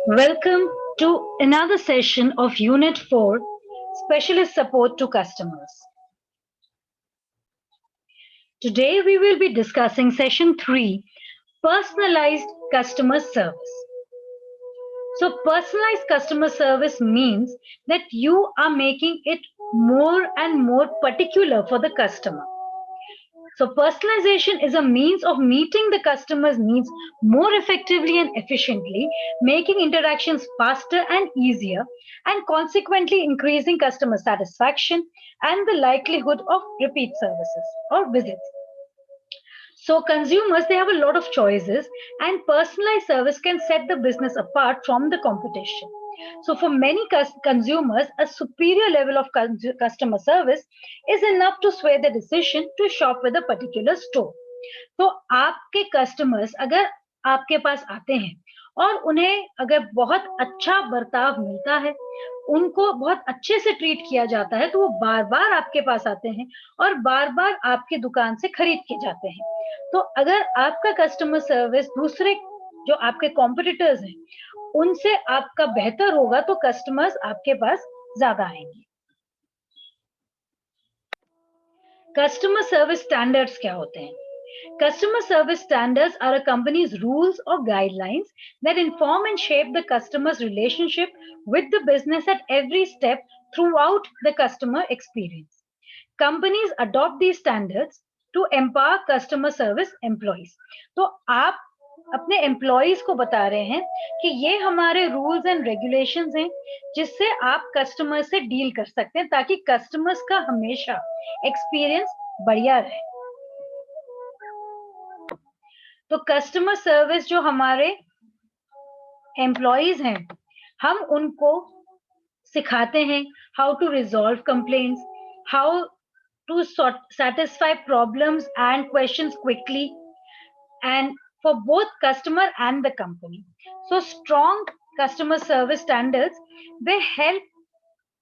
Welcome to another session of Unit 4 Specialist Support to Customers. Today we will be discussing Session 3 Personalized Customer Service. So, personalized customer service means that you are making it more and more particular for the customer. So, personalization is a means of meeting the customer's needs more effectively and efficiently, making interactions faster and easier, and consequently increasing customer satisfaction and the likelihood of repeat services or visits. So, consumers they have a lot of choices, and personalized service can set the business apart from the competition. So, for many consumers, a superior level of customer service is enough to sway the decision to shop with a particular store. तो आपके customers अगर आपके पास आते हैं और उन्हें अगर बहुत अच्छा बर्ताव मिलता है, उनको बहुत अच्छे से ट्रीट किया जाता है, तो वो बार-बार आपके पास आते हैं और बार-बार आपकी दुकान से खरीद के जाते हैं। तो अगर आपका कस्टमर सर्विस दूसरे जो आपके कॉम्पिटिटर्स हैं, उनसे आपका बेहतर होगा तो कस्टमर्स आपके पास ज़्यादा आएँगे। कस्टमर सर्विस स्टैंडर्ड्स क्या होते हैं? Customer service standards are a company's rules or guidelines that inform and shape the customer's relationship with the business at every step throughout the customer experience. Companies adopt these standards to empower customer service employees. तो आप अपने employees को बता रहे हैं कि ये हमारे रूल्स एंड रेगुलेशंस हैं जिससे आप कस्टमर से डील कर सकते हैं ताकि कस्टमर्स का हमेशा एक्सपीरियंस बढ़िया रहे। तो कस्टमर सर्विस जो हमारे एम्प्लॉयज हैं, हम उनको सिखाते हैं how to resolve complaints, how to satisfy problems and questions quickly, and for both customer and the company. So strong customer service standards, they help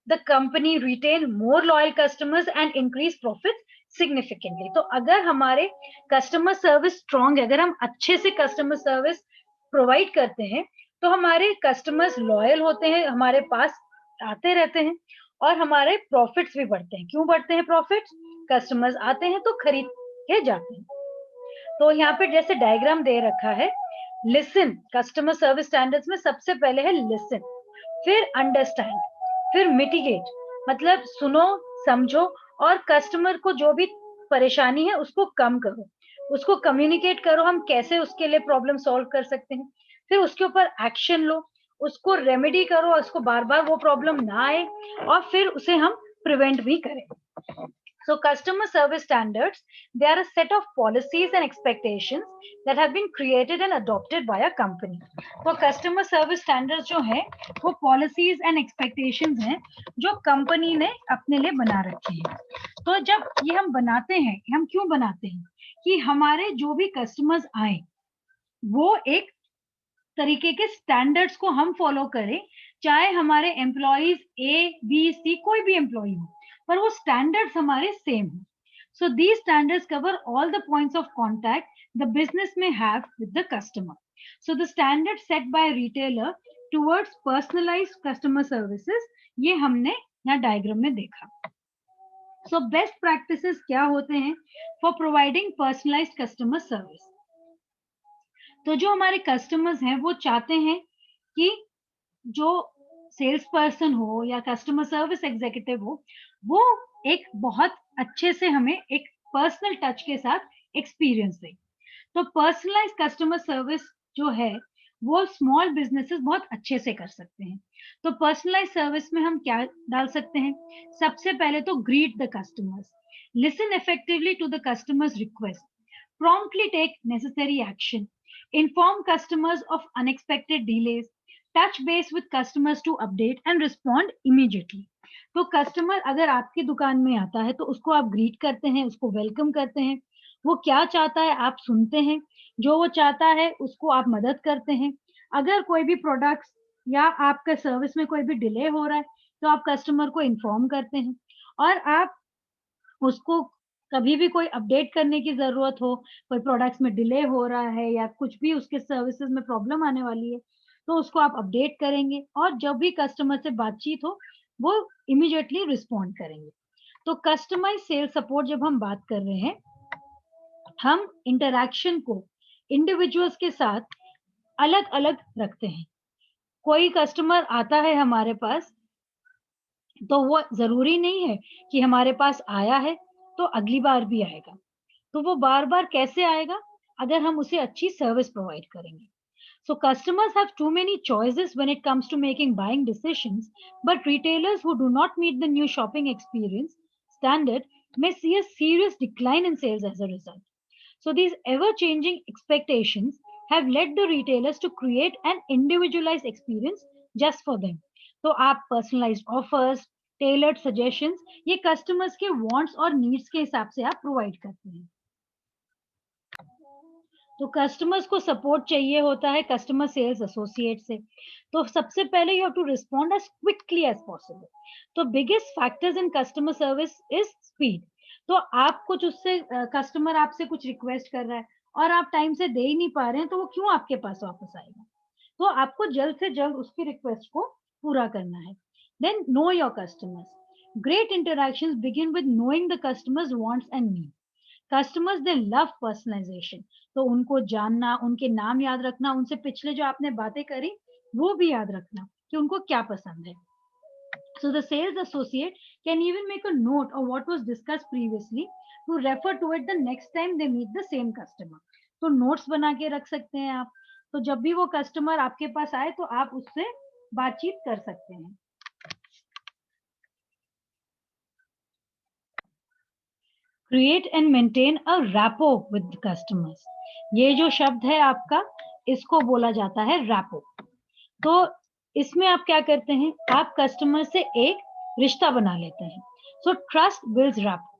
the company retain more loyal customers and increase profits significantly. तो अगर हमारे customer service strong है, अगर हम अच्छे से customer service provide करते हैं, तो हमारे कस्टमर्स लॉयल होते हैं, हमारे पास आते रहते हैं और हमारे प्रॉफिट्स भी बढ़ते हैं। क्यों बढ़ते हैं प्रॉफिट्स? कस्टमर्स आते हैं तो खरीद के जाते हैं। तो यहाँ पे जैसे डायग्राम दे रखा है, लिसन कस्टमर सर्विस स्टैंडर्ड्स में सबसे पहले है लिसन, फिर अंडरस्टैंड, फिर मिटिगेट मतलब सुनो, समझो और कस्टमर को जो भी परेशानी है उसको कम करो, उसको कम्युनिकेट करो हम कैसे उसके लिए प्रॉब्लम सॉल्व कर सकते हैं, फिर उसके ऊपर एक्शन लो, उसको रेमेडी करो, उसको बार-बार वो प्रॉब्लम ना आए और फिर उसे हम प्रिवेंट भी करें। So customer service standards, they are a set of policies and expectations that have been created and adopted by a company. तो customer service standards जो है वो policies and expectations हैं जो कंपनी ने अपने लिए बना रखे हैं। तो जब ये हम बनाते हैं, हम क्यों बनाते हैं कि हमारे जो भी कस्टमर्स आए वो एक तरीके के स्टैंडर्ड्स को हम फॉलो करें, चाहे हमारे एम्प्लॉइज ए बी सी कोई भी एम्प्लॉई हो, पर वो स्टैंडर्ड्स हमारे सेम हो। So these standards cover all the points of contact the business may have with the customer. So the standards set by a retailer towards personalized customer services, ये हमने यहाँ डायग्राम में देखा। So best practices क्या होते हैं for providing personalized customer service? तो जो हमारे कस्टमर्स हैं वो चाहते हैं कि जो सेल्स पर्सन हो या कस्टमर सर्विस एग्जीक्यूटिव हो, वो एक बहुत अच्छे से हमें एक पर्सनल टच के साथ एक्सपीरियंस दे। तो पर्सनलाइज्ड कस्टमर सर्विस जो है वो स्मॉल बिजनेसेस बहुत अच्छे से कर सकते हैं। तो पर्सनलाइज्ड सर्विस में हम क्या डाल सकते हैं? सबसे पहले तो greet the customers, listen effectively to the customers request, promptly take necessary action, inform customers of unexpected delays, touch base with customers to update and respond immediately. तो कस्टमर अगर आपकी दुकान में आता है तो उसको आप ग्रीट करते हैं, उसको वेलकम करते हैं, वो क्या चाहता है आप सुनते हैं, जो वो चाहता है उसको आप मदद करते हैं। अगर कोई भी प्रोडक्ट्स या आपका सर्विस में कोई भी डिले हो रहा है तो आप कस्टमर को इन्फॉर्म करते हैं और आप उसको कभी भी कोई अपडेट करने की ज़रूरत हो, कोई प्रोडक्ट्स में डिले हो रहा है या कुछ भी उसके सर्विसेज़ में प्रॉब्लम आने वाली है, तो उसको आप अपडेट करेंगे और जब भी कस्टमर से बातचीत हो वो इमीडिएटली रिस्पॉन्ड करेंगे। तो कस्टमाइज सेल सपोर्ट जब हम बात कर रहे हैं, हम इंटरैक्शन को इंडिविजुअल्स के साथ अलग अलग रखते हैं। कोई कस्टमर आता है हमारे पास, तो वो जरूरी नहीं है कि हमारे पास आया है तो अगली बार भी आएगा। तो वो बार बार कैसे आएगा? अगर हम उसे अच्छी सर्विस प्रोवाइड करेंगे। So customers have too many choices when it comes to making buying decisions, but retailers who do not meet the new shopping experience standard may see a serious decline in sales as a result. So these ever-changing expectations have led the retailers to create an individualized experience just for them. तो आप personalized offers, tailored suggestions, ये customers के wants और needs के हिसाब से आप provide करते हैं। तो कस्टमर्स को सपोर्ट चाहिए होता है कस्टमर सेल्स एसोसिएट से। तो सबसे पहले you have to respond as quickly as possible. तो biggest factors in customer service is speed. तो आप कुछ उससे कस्टमर आपसे कुछ रिक्वेस्ट कर रहा है और आप टाइम से दे ही नहीं पा रहे हैं, तो वो क्यों आपके पास वापस आएगा? तो आपको जल्द से जल्द उसकी रिक्वेस्ट को पूरा करना है। Then know your customers. Great interactions begin with knowing the customers wants and needs. Customers they love personalisation. तो उनको जानना, उनके नाम याद रखना, उनसे पिछले जो आपने बातें करी वो भी याद रखना कि उनको क्या पसंद है। So the sales associate can even make a note of what was discussed previously to refer to it the next time they meet the same customer. तो नोट्स बना के रख सकते हैं आप। तो जब भी वो कस्टमर आपके पास आए तो आप उससे बातचीत कर सकते हैं। Create and maintain a rapport with customers. ये जो शब्द है आपका, इसको बोला जाता है रैपो। तो इसमें आप क्या करते हैं? आप कस्टमर से एक रिश्ता बना लेते हैं। So trust builds rapport.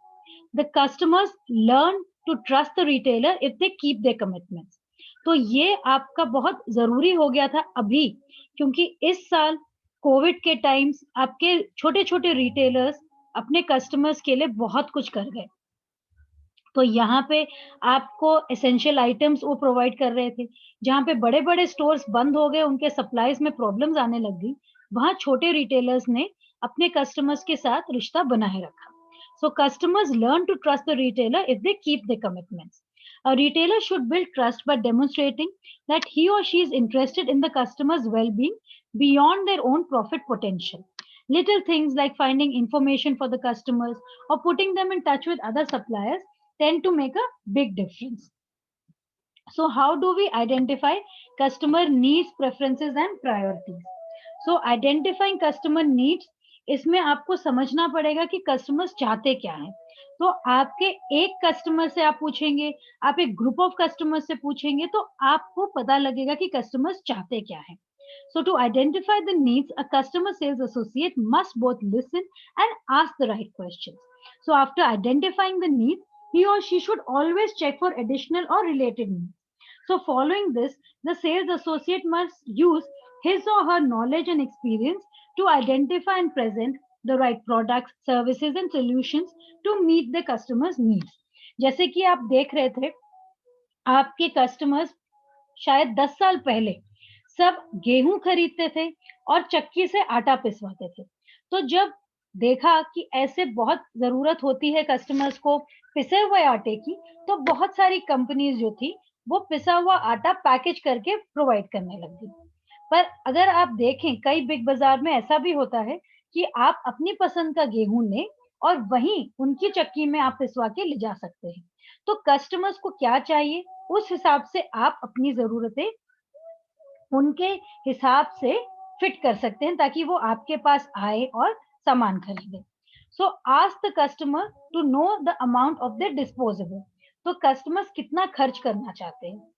The customers learn to trust the retailer if they keep their commitments. तो ये आपका बहुत जरूरी हो गया था अभी, क्योंकि इस साल कोविड के टाइम्स आपके छोटे छोटे रिटेलर्स अपने कस्टमर्स के लिए बहुत कुछ कर गए। तो यहाँ पे आपको एसेंशियल आइटम्स वो प्रोवाइड कर रहे थे। जहाँ पे बड़े-बड़े स्टोर्स बंद हो गए, उनके सप्लाईज में प्रॉब्लम्स आने लग गई, वहाँ छोटे रिटेलर्स ने अपने कस्टमर्स के साथ रिश्ता बनाए रखा। So customers learn to trust the retailer if they keep their commitments. A retailer should build trust by demonstrating that he or she is interested in the customer's well-being beyond their own profit potential. Little things like finding information for the customers or putting them in touch with other suppliers tend to make a big difference. So how do we identify customer needs, preferences and priorities? So identifying customer needs, इसमें आपको समझना पड़ेगा कि customers चाहते क्या हैं। तो आपके एक कस्टमर से आप पूछेंगे, आप एक ग्रुप ऑफ कस्टमर से पूछेंगे, तो आपको पता लगेगा कि कस्टमर्स चाहते क्या हैं। So to identify the needs, a customer sales associate must both listen and ask the right questions. So after identifying the needs, he or she should always check for additional or related needs. So following this, the sales associate must use his or her knowledge and experience to identify and present the right products, services and solutions to meet the customer's needs. जैसे कि आप देख रहे थे, आपके customers शायद 10 साल पहले सब गेहूं खरीदते थे और चक्की से आटा पिसवाते थे। तो जब देखा कि ऐसे बहुत जरूरत होती है कस्टमर्स को पिसे हुए आटे की, तो बहुत सारी कंपनीज जो थी वो पिसा हुआ आटा पैकेज करके प्रोवाइड करने लग गई। पर अगर आप देखें, कई बिग बाजार में ऐसा भी होता है कि आप अपनी पसंद का गेहूं लें और वहीं उनकी चक्की में आप पिसवा के ले जा सकते हैं। तो कस्टमर्स को क्या चाहिए, उस हिसाब से आप अपनी जरूरतें उनके हिसाब से फिट कर सकते हैं ताकि वो आपके पास आए और सामान खरीदे। So ask the customer to know the amount of the disposable. तो कस्टमर्स कितना खर्च करना चाहते हैं।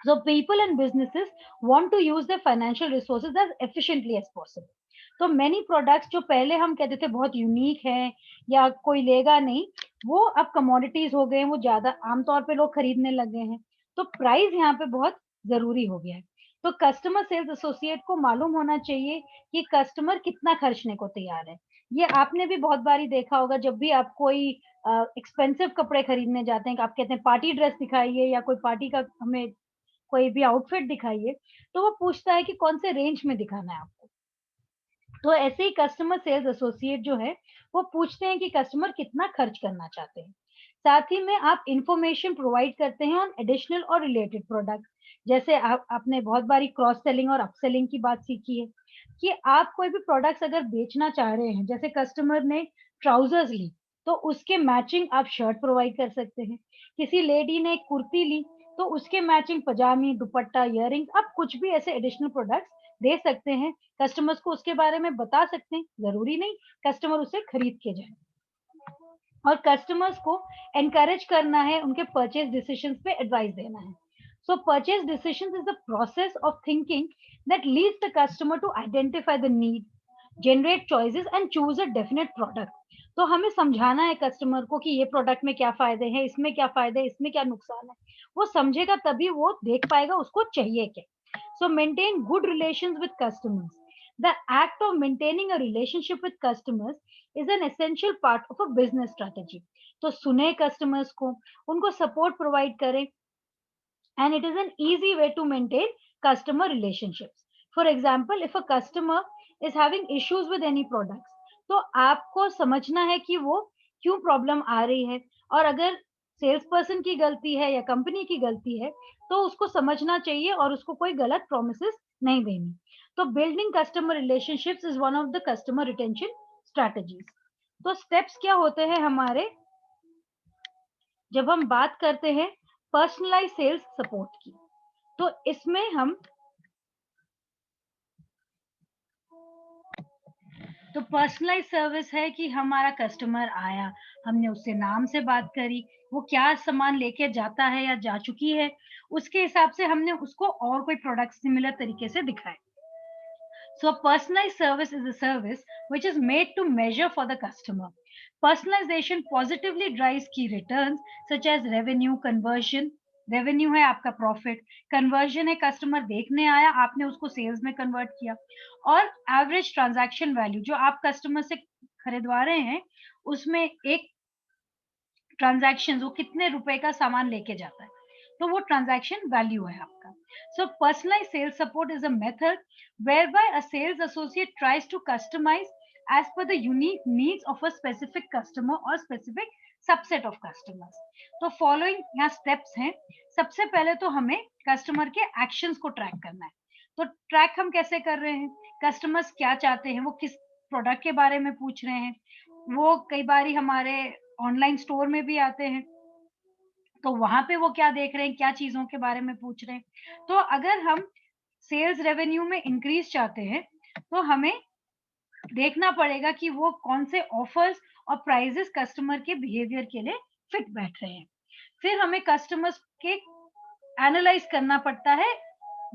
So people and businesses want to use their financial resources as efficiently as possible. तो many products जो पहले हम कहते थे बहुत यूनिक है या कोई लेगा नहीं, वो अब कमोडिटीज हो गए हैं, वो ज्यादा आमतौर पे लोग खरीदने लगे हैं। तो प्राइस यहाँ पे बहुत जरूरी हो गया है। तो कस्टमर सेल्स एसोसिएट को मालूम होना चाहिए कि कस्टमर कितना खर्चने को तैयार है। ये आपने भी बहुत बारी देखा होगा, जब भी आप कोई एक्सपेंसिव कपड़े खरीदने जाते हैं, आप कहते हैं पार्टी ड्रेस दिखाइए या कोई पार्टी का हमें कोई भी आउटफिट दिखाइए, तो वो पूछता है कि कौन से रेंज में दिखाना है आपको। तो ऐसे ही कस्टमर सेल्स एसोसिएट जो है, वो पूछते हैं कि कस्टमर कितना खर्च करना चाहते हैं। साथ ही में आप इंफॉर्मेशन प्रोवाइड करते हैं ऑन एडिशनल और रिलेटेड प्रोडक्ट। जैसे आपने बहुत बारी क्रॉस सेलिंग और अपसेलिंग की बात सीखी है कि आप कोई भी प्रोडक्ट्स अगर बेचना चाह रहे हैं, जैसे कस्टमर ने ट्राउजर्स ली, तो उसके मैचिंग आप शर्ट प्रोवाइड कर सकते हैं। किसी लेडी ने एक कुर्ती ली, तो उसके मैचिंग पजामी, दुपट्टा, इयररिंग, आप कुछ भी ऐसे एडिशनल प्रोडक्ट्स दे सकते हैं। कस्टमर्स को उसके बारे में बता सकते हैं, ज़रूरी नहीं कस्टमर उसे खरीद के जाए। और कस्टमर्स को एनकरेज करना है, उनके परचेज डिसीजंस पे एडवाइस देना है। So purchase decisions is the process of thinking that leads the customer to identify the need, generate choices and choose a definite product. तो हमें समझाना है कस्टमर को कि ये प्रोडक्ट में क्या फायदे हैं, इसमें क्या फायदे हैं, इसमें क्या नुकसान है। वो समझेगा तभी वो देख पाएगा उसको चाहिए क्या। So maintain good relations with customers. The act of maintaining a relationship with customers is an essential part of a business strategy. तो सुने customers को, उनको support provide करें, and it is an easy way to maintain customer relationships. For example, if a customer is having issues with any products, तो आपको समझना है कि वो क्यों प्रॉब्लम आ रही है, और अगर सेल्स पर्सन की गलती है या कंपनी की गलती है, तो उसको समझना चाहिए और उसको कोई गलत प्रोमिसेस नहीं देनी। तो building customer relationships is one of the customer retention strategies. तो स्टेप्स क्या होते हैं हमारे, जब हम बात करते हैं पर्सनलाइज सेल्स सपोर्ट की, तो इसमें हम तो पर्सनलाइज सर्विस है कि हमारा कस्टमर आया, हमने उससे नाम से बात करी, वो क्या सामान लेके जाता है या जा चुकी है, उसके हिसाब से हमने उसको और कोई प्रोडक्ट सिमिलर तरीके से दिखाए। So a personalized service is a service which is made to measure for the customer. Personalization positively drives key returns such as revenue, conversion. Revenue है आपका प्रॉफिट, कन्वर्जन है कस्टमर देखने आया, आपने उसको सेल्स में कन्वर्ट किया, और एवरेज ट्रांजैक्शन वैल्यू जो आप कस्टमर से खरीदवा रहे हैं, उसमें एक ट्रांजैक्शन वो कितने रुपए का सामान लेके जाता है, तो वो ट्रांजैक्शन वैल्यू है आपका। So personalise sales support is a method whereby a sales associate tries to customize as per the unique needs of a specific customer or specific subset of customers. तो फॉलोइंग यहाँ steps हैं। सबसे पहले तो हमें customer के actions को track करना है। तो ट्रैक हम कैसे कर रहे हैं, कस्टमर्स क्या चाहते हैं, वो किस प्रोडक्ट के बारे में पूछ रहे हैं, वो कई बारी हमारे ऑनलाइन स्टोर में भी आते हैं, तो वहां पे वो क्या देख रहे हैं, क्या चीजों के बारे में पूछ रहे हैं। तो अगर हम सेल्स रेवेन्यू में इंक्रीज चाहते हैं, तो हमें देखना पड़ेगा कि वो कौन से ऑफर्स और प्राइजेस कस्टमर के बिहेवियर के लिए फिट बैठ रहे हैं। फिर हमें कस्टमर्स के एनालाइज करना पड़ता है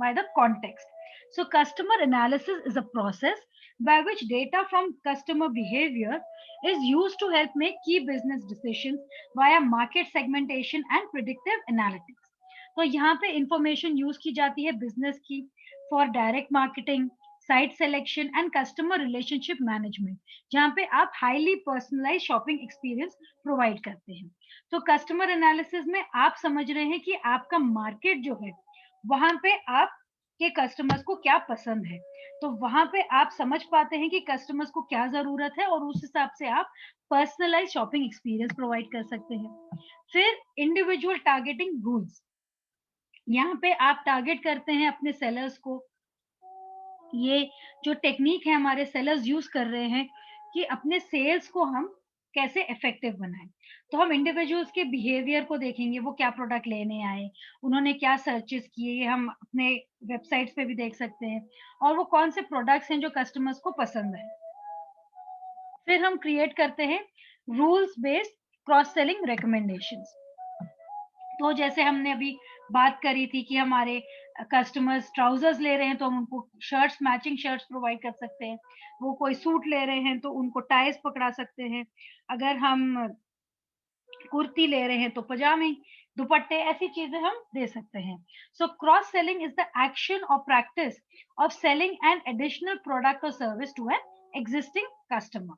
by the context. So customer analysis is a process by which data from customer behavior is used to help make key business decisions via market segmentation and predictive analytics. तो यहाँ पे information use की जाती है business की for direct marketing, site selection and customer relationship management, जहाँ पे आप highly personalise shopping experience provide करते हैं। तो कस्टमर एनालिसिस में आप समझ रहे हैं कि आपका मार्केट जो है, वहां पे आप के कस्टमर्स को क्या पसंद है, तो वहां पे आप समझ पाते हैं कि कस्टमर्स को क्या जरूरत है, और उस हिसाब से आप पर्सनलाइज शॉपिंग एक्सपीरियंस प्रोवाइड कर सकते हैं। फिर इंडिविजुअल टारगेटिंग रूल्स, यहाँ पे आप टारगेट करते हैं अपने सेलर्स को। ये जो टेक्निक है हमारे सेलर्स यूज कर रहे हैं कि अपने सेल्स को हम कैसे इफेक्टिव बनाएं। तो हम इंडिविजुअल्स के बिहेवियर को देखेंगे, वो क्या प्रोडक्ट लेने आए, उन्होंने क्या सर्चेस किए, ये हम अपने वेबसाइट्स पे भी देख सकते हैं, और वो कौन से प्रोडक्ट्स हैं जो कस्टमर्स को पसंद है। फिर हम क्रिएट करते हैं rules based cross selling recommendations. तो जैसे हमने अभी बात करी थी कि हमारे कस्टमर्स ट्राउजर्स ले रहे हैं, तो हम उनको शर्ट्स, मैचिंग शर्ट्स प्रोवाइड कर सकते हैं। वो कोई सूट ले रहे हैं तो उनको टाइज पकड़ा सकते हैं। अगर हम कुर्ती ले रहे हैं तो पजामे, दुपट्टे, ऐसी चीजें हम दे सकते हैं। So cross selling is the action और practice of selling an additional product और service to an existing customer.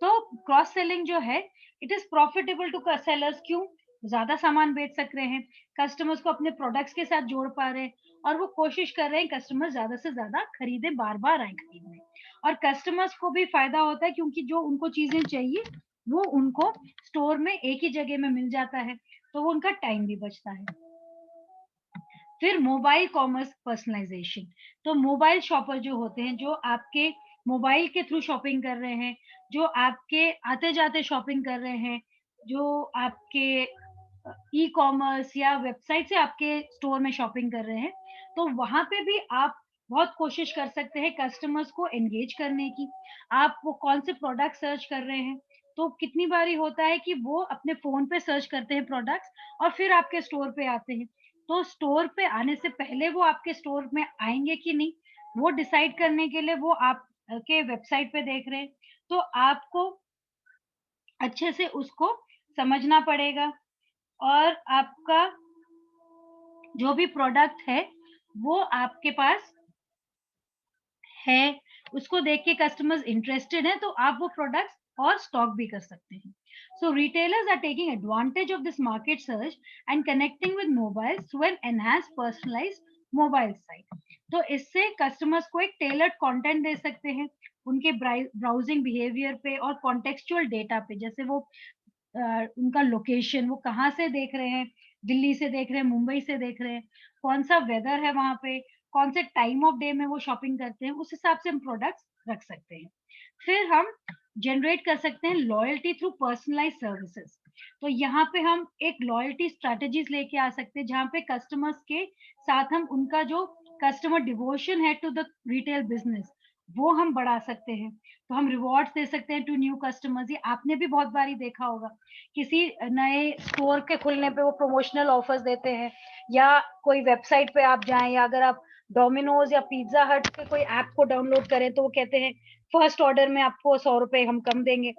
तो क्रॉस सेलिंग जो है, it is profitable to sellers. क्यों? ज्यादा सामान बेच सक रहे हैं, कस्टमर्स को अपने प्रोडक्ट्स के साथ जोड़ पा रहे हैं, और वो कोशिश कर रहे हैं कस्टमर ज्यादा से ज्यादा खरीदे, बार बार आए खरीदने। और कस्टमर्स को भी फायदा होता है क्योंकि जो उनको चीजें चाहिए वो उनको स्टोर में एक ही जगह में मिल जाता है, तो वो उनका टाइम भी बचता है। फिर मोबाइल कॉमर्स पर्सनलाइजेशन। तो मोबाइल शॉपर जो होते हैं, जो आपके मोबाइल के थ्रू शॉपिंग कर रहे हैं, जो आपके आते जाते शॉपिंग कर रहे हैं, जो आपके ई कॉमर्स या वेबसाइट से आपके स्टोर में शॉपिंग कर रहे हैं, तो वहां पे भी आप बहुत कोशिश कर सकते हैं कस्टमर्स को एंगेज करने की। आप वो कौन से प्रोडक्ट सर्च कर रहे हैं, तो कितनी बारी होता है कि वो अपने फोन पे सर्च करते हैं प्रोडक्ट्स और फिर आपके स्टोर पे आते हैं। तो स्टोर पे आने से पहले वो आपके स्टोर में आएंगे कि नहीं, वो डिसाइड करने के लिए वो आप के वेबसाइट पे देख रहे हैं। तो आपको अच्छे से उसको समझना पड़ेगा, और आपका जो भी प्रोडक्ट है वो आपके पास है, उसको देख के कस्टमर्स इंटरेस्टेड है, तो आप वो प्रोडक्ट्स और स्टॉक भी कर सकते हैं। So retailers are taking advantage of this market search and connecting with mobiles to an enhance personalised mobile site. तो इससे कस्टमर्स को एक टेलर्ड कंटेंट दे सकते हैं उनके ब्राउजिंग बिहेवियर पे और कॉन्टेक्चुअल डेटा पे, जैसे वो उनका लोकेशन, वो कहाँ से देख रहे हैं, दिल्ली से देख रहे हैं, मुंबई से देख रहे हैं, कौन सा वेदर है वहां पे, कौन से टाइम ऑफ डे में वो शॉपिंग करते हैं, उस हिसाब से हम प्रोडक्ट्स रख सकते हैं। फिर हम जनरेट कर सकते हैं लॉयल्टी थ्रू पर्सनलाइज सर्विसेज। तो यहाँ पे हम एक लॉयल्टी स्ट्रेटेजीज लेके आ सकते हैं जहाँ पे कस्टमर्स के साथ हम उनका जो कस्टमर डिवोशन है टू द रिटेल बिजनेस वो हम बढ़ा सकते हैं। तो हम रिवॉर्ड्स दे सकते हैं टू न्यू कस्टमर्स। ये आपने भी बहुत बारी देखा होगा, किसी नए स्टोर के खुलने पे वो प्रमोशनल ऑफर्स देते हैं, या कोई वेबसाइट पे आप जाएं, या अगर आप डोमिनोज या पिज्जा हट के कोई ऐप को डाउनलोड करें तो वो कहते हैं फर्स्ट ऑर्डर में आपको 100 रुपए हम कम देंगे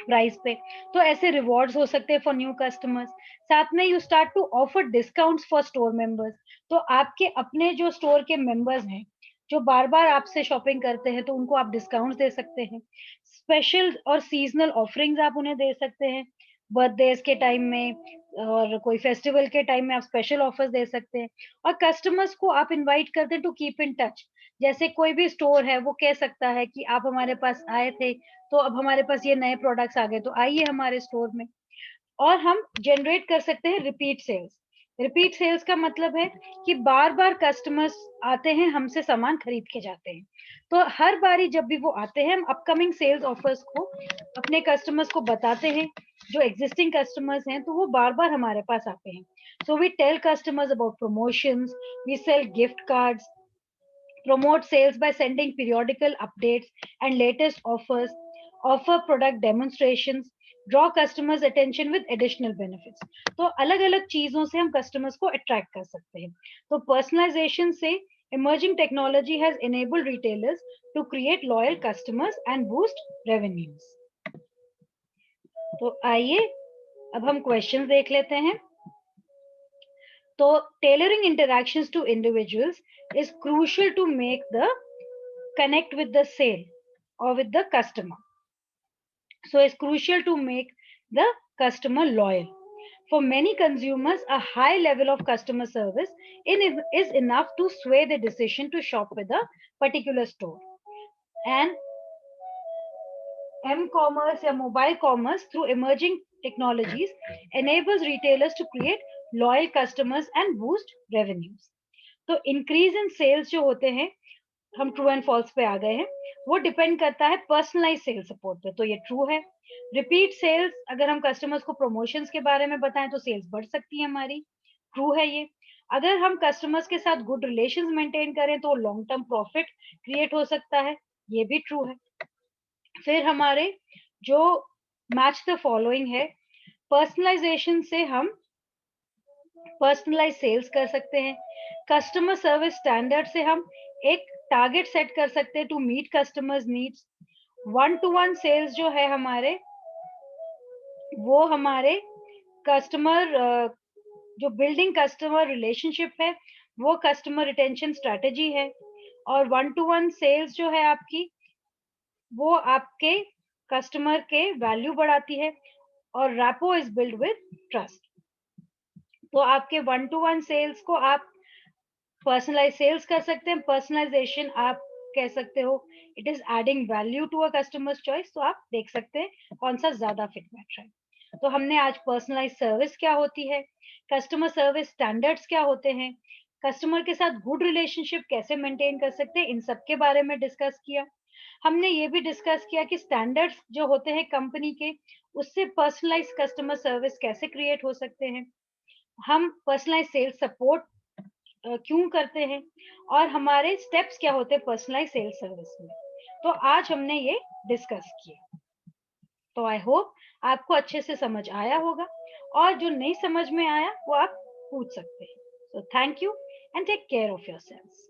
प्राइस पे। तो ऐसे रिवॉर्ड्स हो सकते हैं फॉर न्यू कस्टमर्स। साथ में you start to offer discounts for store members. तो आपके अपने जो स्टोर के मेंबर्स हैं जो बार बार आपसे शॉपिंग करते हैं, तो उनको आप डिस्काउंट्स दे सकते हैं। स्पेशल और सीजनल ऑफरिंग्स आप उन्हें दे सकते हैं, बर्थडेज के टाइम में और कोई फेस्टिवल के टाइम में आप स्पेशल ऑफर्स दे सकते हैं। और कस्टमर्स को आप इनवाइट करते हैं टू कीप इन टच। जैसे कोई भी स्टोर है वो कह सकता है कि आप हमारे पास आए थे, तो अब हमारे पास ये नए प्रोडक्ट्स आ गए, तो आइए हमारे स्टोर में। और हम जनरेट कर सकते हैं रिपीट सेल्स। रिपीट सेल्स का मतलब है कि बार बार कस्टमर्स आते हैं, हमसे सामान खरीद के जाते हैं। तो हर बारी जब भी वो आते हैं, हम अपकमिंग सेल्स ऑफर्स को अपने कस्टमर्स को बताते हैं। जो एग्जिस्टिंग कस्टमर्स हैं तो वो बार बार हमारे पास आते हैं। So we tell customers about promotions, we sell gift cards, promote sales by sending periodical updates and latest offers, offer product demonstrations, draw customers attention with additional benefits। तो अलग अलग चीजों से हम कस्टमर्स को अट्रैक्ट कर सकते हैं। तो पर्सनलाइजेशन से emerging technology has enabled retailers to create loyal customers and boost revenues। तो आइए अब हम क्वेश्चन देख लेते हैं। तो tailoring interactions to individuals is crucial to make the connect with the sale or with the customer. So it's crucial to make the customer loyal. For many consumers, a high level of customer service is enough to sway the decision to shop with a particular store. And m-commerce or mobile commerce through emerging technologies enables retailers to create loyal customers and boost revenues. तो increase in sales जो होते हैं, हम true and false पे आ गए हैं, वो depend करता है पर्सनलाइज सेल्स सपोर्ट पे, तो ये ट्रू है। रिपीट सेल्स, अगर हम कस्टमर्स को प्रमोशंस के बारे में बताएं तो सेल्स बढ़ सकती है हमारी, ट्रू है ये। अगर हम कस्टमर्स के साथ गुड रिलेशंस मेंटेन करें तो लॉन्ग टर्म प्रॉफिट क्रिएट हो सकता है, ये भी ट्रू है। फिर हमारे जो मैच द फॉलोइंग है, पर्सनलाइजेशन से हम पर्सनलाइज सेल्स कर सकते हैं। कस्टमर सर्विस स्टैंडर्ड से हम एक टारगेट सेट कर सकते हैं to meet customers needs. One to one sales जो है हमारे, वो हमारे कस्टमर जो बिल्डिंग कस्टमर रिलेशनशिप है वो कस्टमर रिटेंशन स्ट्रेटेजी है। और वन टू वन सेल्स जो है आपकी, वो आपके कस्टमर के वैल्यू बढ़ाती है। और rapport is build with trust. तो आपके 1-to-1 सेल्स को आप पर्सनलाइज सेल्स कर सकते हैं। पर्सनलाइजेशन आप कह सकते हो it is adding value to a customers choice. तो आप देख सकते हैं कौन सा ज्यादा फिट बैठ रहा है। तो हमने आज पर्सनलाइज सर्विस क्या होती है, कस्टमर सर्विस स्टैंडर्ड्स क्या होते हैं, कस्टमर के साथ गुड रिलेशनशिप कैसे मेंटेन कर सकते हैं, इन सब के बारे में डिस्कस किया। हमने ये भी डिस्कस किया कि स्टैंडर्ड्स जो होते हैं कंपनी के, उससे पर्सनलाइज कस्टमर सर्विस कैसे क्रिएट हो सकते हैं, हम पर्सनलाइज सेल्स सपोर्ट क्यों करते हैं, और हमारे स्टेप्स क्या होते हैं पर्सनलाइज सेल्स सर्विस में। तो आज हमने ये डिस्कस किया। तो आई होप आपको अच्छे से समझ आया होगा, और जो नहीं समझ में आया वो आप पूछ सकते हैं। So thank you and take care of yourselves.